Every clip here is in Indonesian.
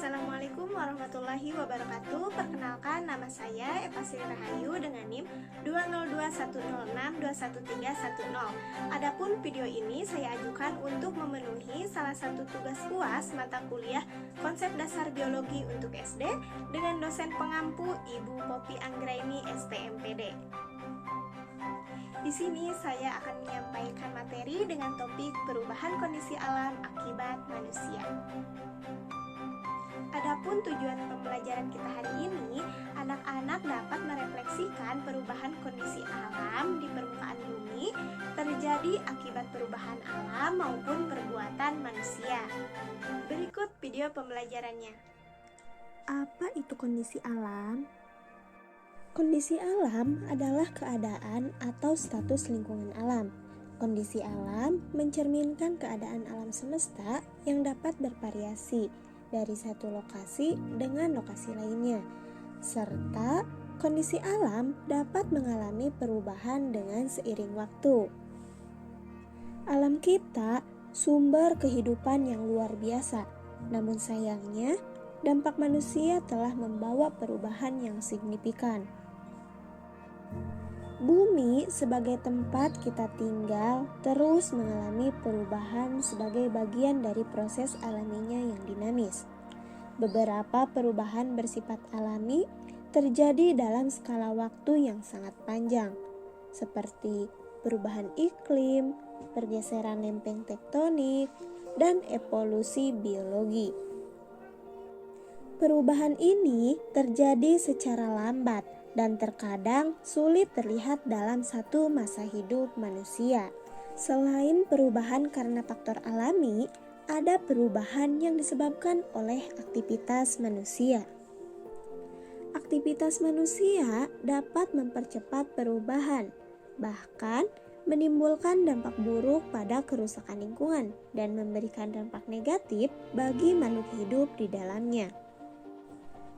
Assalamualaikum warahmatullahi wabarakatuh. Perkenalkan, nama saya Eva Sri Rahayu dengan NIM 20210621310. Adapun video ini saya ajukan untuk memenuhi salah satu tugas UAS mata kuliah Konsep Dasar Biologi untuk SD dengan dosen pengampu Ibu Poppy Anggraini STMPD. Di sini saya akan menyampaikan materi dengan topik perubahan kondisi alam akibat manusia. Adapun tujuan pembelajaran kita hari ini, anak-anak dapat merefleksikan perubahan kondisi alam di permukaan bumi terjadi akibat perubahan alam maupun perbuatan manusia. Berikut video pembelajarannya. Apa itu kondisi alam? Kondisi alam adalah keadaan atau status lingkungan alam. Kondisi alam mencerminkan keadaan alam semesta yang dapat bervariasi dari satu lokasi dengan lokasi lainnya, serta kondisi alam dapat mengalami perubahan dengan seiring waktu. Alam kita sumber kehidupan yang luar biasa, namun sayangnya dampak manusia telah membawa perubahan yang signifikan. Bumi sebagai tempat kita tinggal terus mengalami perubahan sebagai bagian dari proses alaminya yang dinamis. Beberapa perubahan bersifat alami terjadi dalam skala waktu yang sangat panjang, seperti perubahan iklim, pergeseran lempeng tektonik, dan evolusi biologi. Perubahan ini terjadi secara lambat dan terkadang sulit terlihat dalam satu masa hidup manusia. Selain perubahan karena faktor alami, ada perubahan yang disebabkan oleh aktivitas manusia. Aktivitas manusia dapat mempercepat perubahan, bahkan menimbulkan dampak buruk pada kerusakan lingkungan dan memberikan dampak negatif bagi makhluk hidup di dalamnya.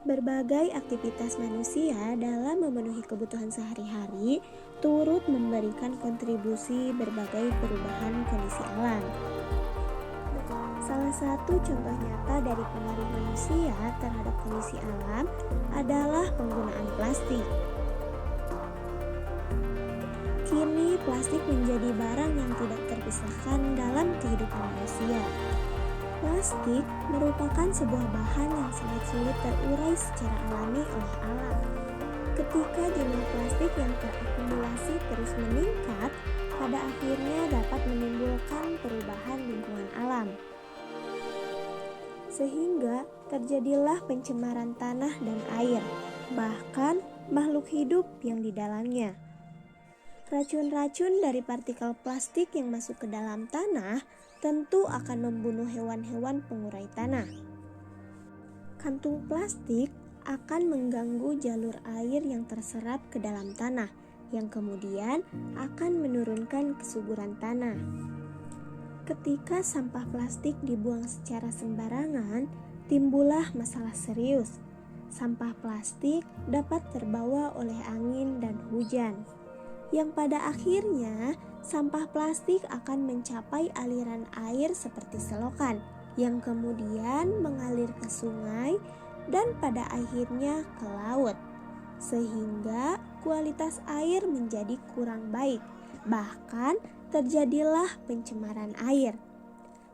Berbagai aktivitas manusia dalam memenuhi kebutuhan sehari-hari turut memberikan kontribusi berbagai perubahan kondisi alam. Salah satu contoh nyata dari pengaruh manusia terhadap kondisi alam adalah penggunaan plastik. Kini plastik menjadi barang yang tidak terpisahkan dalam kehidupan manusia. Plastik merupakan sebuah bahan yang sangat sulit terurai secara alami oleh alam. Ketika jumlah plastik yang terakumulasi terus meningkat, pada akhirnya dapat menimbulkan perubahan lingkungan alam. Sehingga terjadilah pencemaran tanah dan air, bahkan makhluk hidup yang di dalamnya. Racun-racun dari partikel plastik yang masuk ke dalam tanah tentu akan membunuh hewan-hewan pengurai tanah. Kantung plastik akan mengganggu jalur air yang terserap ke dalam tanah, yang kemudian akan menurunkan kesuburan tanah. Ketika sampah plastik dibuang secara sembarangan, timbullah masalah serius. Sampah plastik dapat terbawa oleh angin dan hujan, yang pada akhirnya sampah plastik akan mencapai aliran air seperti selokan, yang kemudian mengalir ke sungai dan pada akhirnya ke laut, sehingga kualitas air menjadi kurang baik, bahkan terjadilah pencemaran air.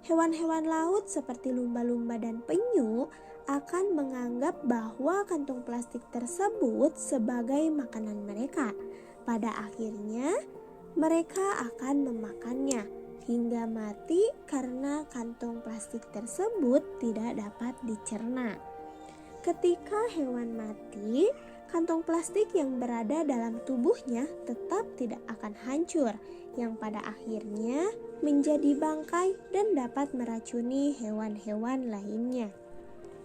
Hewan-hewan laut seperti lumba-lumba dan penyu akan menganggap bahwa kantung plastik tersebut sebagai makanan mereka. Pada akhirnya, mereka akan memakannya hingga mati karena kantong plastik tersebut tidak dapat dicerna. Ketika hewan mati, kantong plastik yang berada dalam tubuhnya tetap tidak akan hancur, yang pada akhirnya menjadi bangkai dan dapat meracuni hewan-hewan lainnya.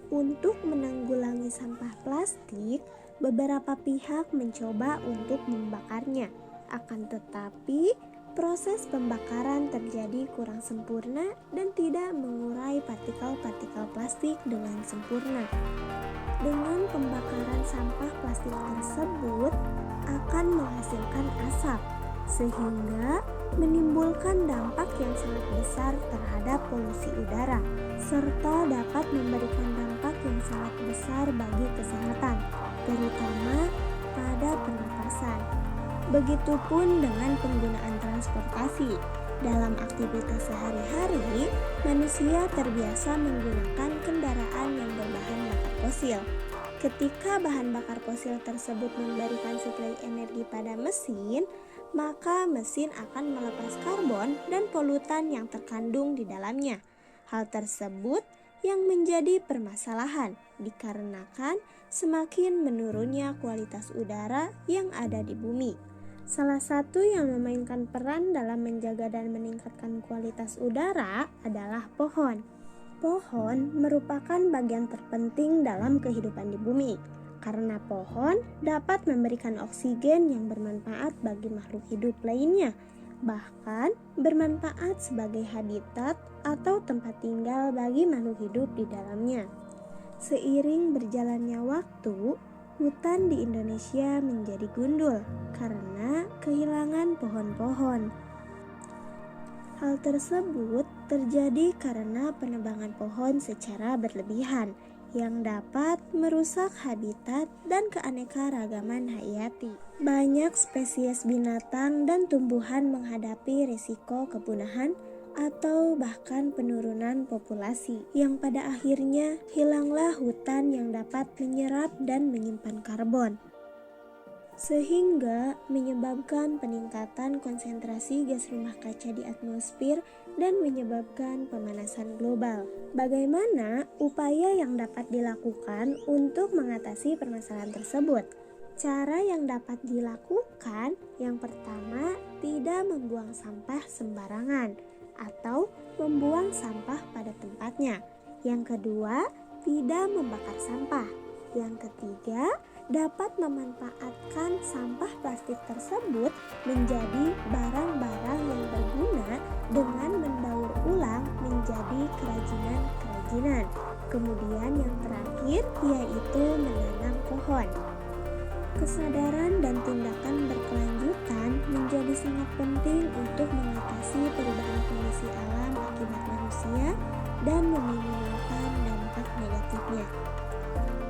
Untuk menanggulangi sampah plastik, beberapa pihak mencoba untuk membakarnya. Akan tetapi, proses pembakaran terjadi kurang sempurna dan tidak mengurai partikel-partikel plastik dengan sempurna. Dengan pembakaran sampah plastik tersebut akan menghasilkan asap, sehingga menimbulkan dampak yang sangat besar terhadap polusi udara, serta dapat memberikan dampak yang besar bagi kesehatan, terutama pada pernapasan. Begitupun dengan penggunaan transportasi. Dalam aktivitas sehari-hari, manusia terbiasa menggunakan kendaraan yang berbahan bakar fosil. Ketika bahan bakar fosil tersebut memberikan suplai energi pada mesin, maka mesin akan melepas karbon dan polutan yang terkandung di dalamnya. Hal tersebut yang menjadi permasalahan dikarenakan semakin menurunnya kualitas udara yang ada di bumi. Salah satu yang memainkan peran dalam menjaga dan meningkatkan kualitas udara adalah pohon. Pohon merupakan bagian terpenting dalam kehidupan di bumi, karena pohon dapat memberikan oksigen yang bermanfaat bagi makhluk hidup lainnya, bahkan bermanfaat sebagai habitat atau tempat tinggal bagi makhluk hidup di dalamnya. Seiring berjalannya waktu, hutan di Indonesia menjadi gundul karena kehilangan pohon-pohon. Hal tersebut terjadi karena penebangan pohon secara berlebihan yang dapat merusak habitat dan keanekaragaman hayati. Banyak spesies binatang dan tumbuhan menghadapi risiko kepunahan atau bahkan penurunan populasi, yang pada akhirnya hilanglah hutan yang dapat menyerap dan menyimpan karbon, sehingga menyebabkan peningkatan konsentrasi gas rumah kaca di atmosfer dan menyebabkan pemanasan global. Bagaimana upaya yang dapat dilakukan untuk mengatasi permasalahan tersebut? Cara yang dapat dilakukan, yang pertama, tidak membuang sampah sembarangan atau membuang sampah pada tempatnya. Yang kedua, tidak membakar sampah. Yang ketiga, dapat memanfaatkan sampah plastik tersebut menjadi barang-barang yang berguna dengan mendaur ulang menjadi kerajinan-kerajinan. Kemudian yang terakhir yaitu menanam pohon. Kesadaran dan tindakan berkelanjutan menjadi sangat penting untuk mengatasi perubahan kondisi alam akibat manusia dan meminimalkan dampak negatifnya.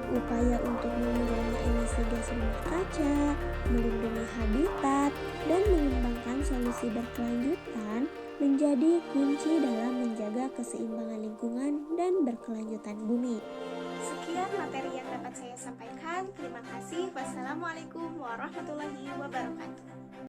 Upaya untuk mengurangi emisi gas rumah kaca, melindungi habitat, dan mengembangkan solusi berkelanjutan menjadi kunci dalam menjaga keseimbangan lingkungan dan berkelanjutan bumi. Sekian materi yang dapat saya sampaikan. Terima kasih. Wassalamualaikum warahmatullahi wabarakatuh.